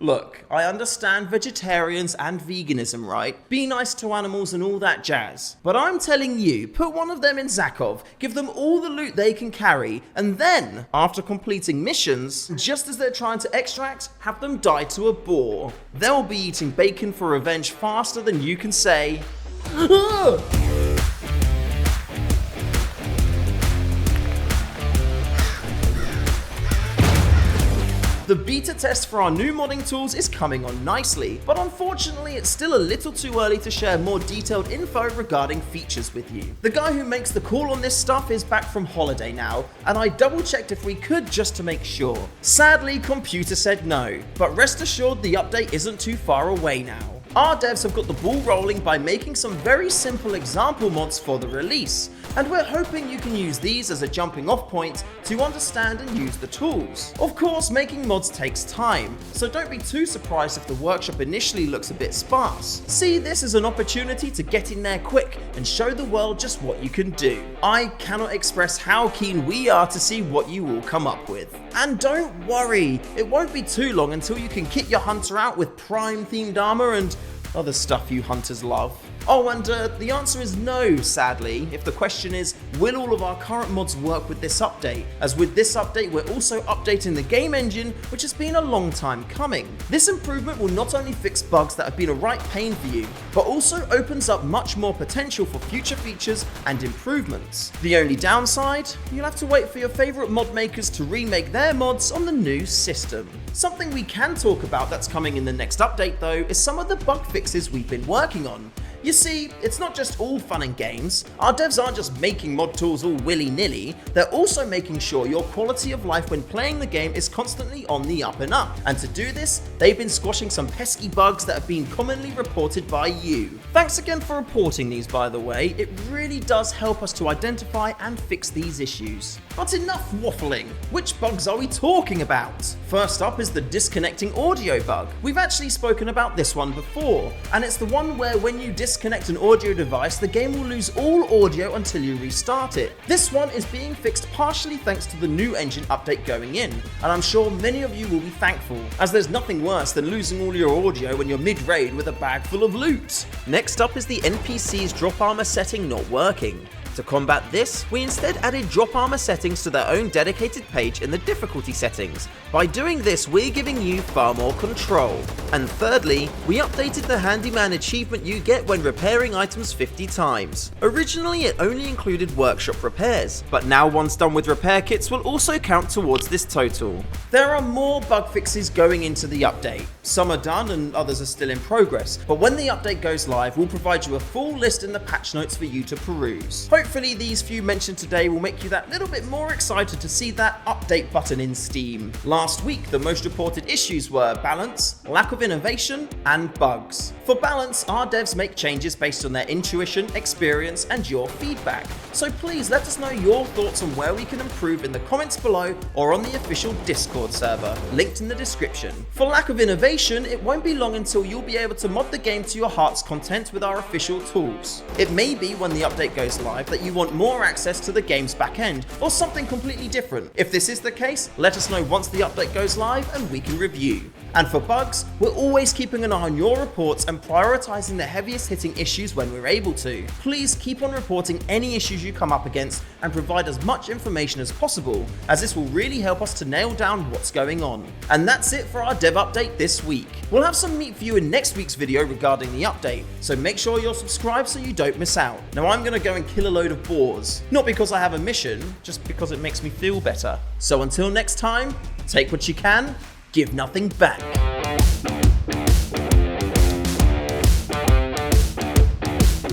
Look, I understand vegetarians and veganism, right? Be nice to animals and all that jazz. But I'm telling you, put one of them in Zakov, give them all the loot they can carry, and then, after completing missions, just as they're trying to extract, have them die to a boar. They'll be eating bacon for revenge faster than you can say, "Ugh!" The beta test for our new modding tools is coming on nicely, but unfortunately it's still a little too early to share more detailed info regarding features with you. The guy who makes the call on this stuff is back from holiday now, and I double checked if we could just to make sure. Sadly, computer said no, but rest assured the update isn't too far away now. Our devs have got the ball rolling by making some very simple example mods for the release, and we're hoping you can use these as a jumping off point to understand and use the tools. Of course, making mods takes time, so don't be too surprised if the workshop initially looks a bit sparse. See this as an opportunity to get in there quick and show the world just what you can do. I cannot express how keen we are to see what you all come up with. And don't worry, it won't be too long until you can kit your hunter out with Prime themed armor and other stuff you hunters love. Oh, and the answer is no, sadly, if the question is, will all of our current mods work with this update? As with this update, we're also updating the game engine, which has been a long time coming. This improvement will not only fix bugs that have been a right pain for you, but also opens up much more potential for future features and improvements. The only downside? You'll have to wait for your favourite mod makers to remake their mods on the new system. Something we can talk about that's coming in the next update though is some of the bug fixes we've been working on. You see, it's not just all fun and games. Our devs aren't just making mod tools all willy-nilly, they're also making sure your quality of life when playing the game is constantly on the up and up. And to do this, they've been squashing some pesky bugs that have been commonly reported by you. Thanks again for reporting these, by the way. It really does help us to identify and fix these issues. But enough waffling. Which bugs are we talking about? First up is the disconnecting audio bug. We've actually spoken about this one before, and it's the one where when you disconnect an audio device, the game will lose all audio until you restart it. This one is being fixed partially thanks to the new engine update going in, and I'm sure many of you will be thankful, as there's nothing worse than losing all your audio when you're mid-raid with a bag full of loot. Next up is the NPC's drop armor setting not working. To combat this, we instead added drop armor settings to their own dedicated page in the difficulty settings. By doing this, we're giving you far more control. And thirdly, we updated the handyman achievement you get when repairing items 50 times. Originally, it only included workshop repairs, but now once done with repair kits will also count towards this total. There are more bug fixes going into the update. Some are done and others are still in progress, but when the update goes live, we'll provide you a full list in the patch notes for you to peruse. Hopefully these few mentioned today will make you that little bit more excited to see that update button in Steam. Last week, the most reported issues were balance, lack of innovation, and bugs. For balance, our devs make changes based on their intuition, experience, and your feedback. So please let us know your thoughts on where we can improve in the comments below or on the official Discord server, linked in the description. For lack of innovation, it won't be long until you'll be able to mod the game to your heart's content with our official tools. It may be when the update goes live that you want more access to the game's backend, or something completely different. If this is the case, let us know once the update goes live and we can review. And for bugs, we're always keeping an eye on your reports and prioritizing the heaviest hitting issues when we're able to. Please keep on reporting any issues you come up against and provide as much information as possible, as this will really help us to nail down what's going on. And that's it for our dev update this week. We'll have some meat for you in next week's video regarding the update, so make sure you're subscribed so you don't miss out. Now I'm gonna go and kill a load of boars. Not because I have a mission, just because it makes me feel better. So until next time, take what you can, give nothing back.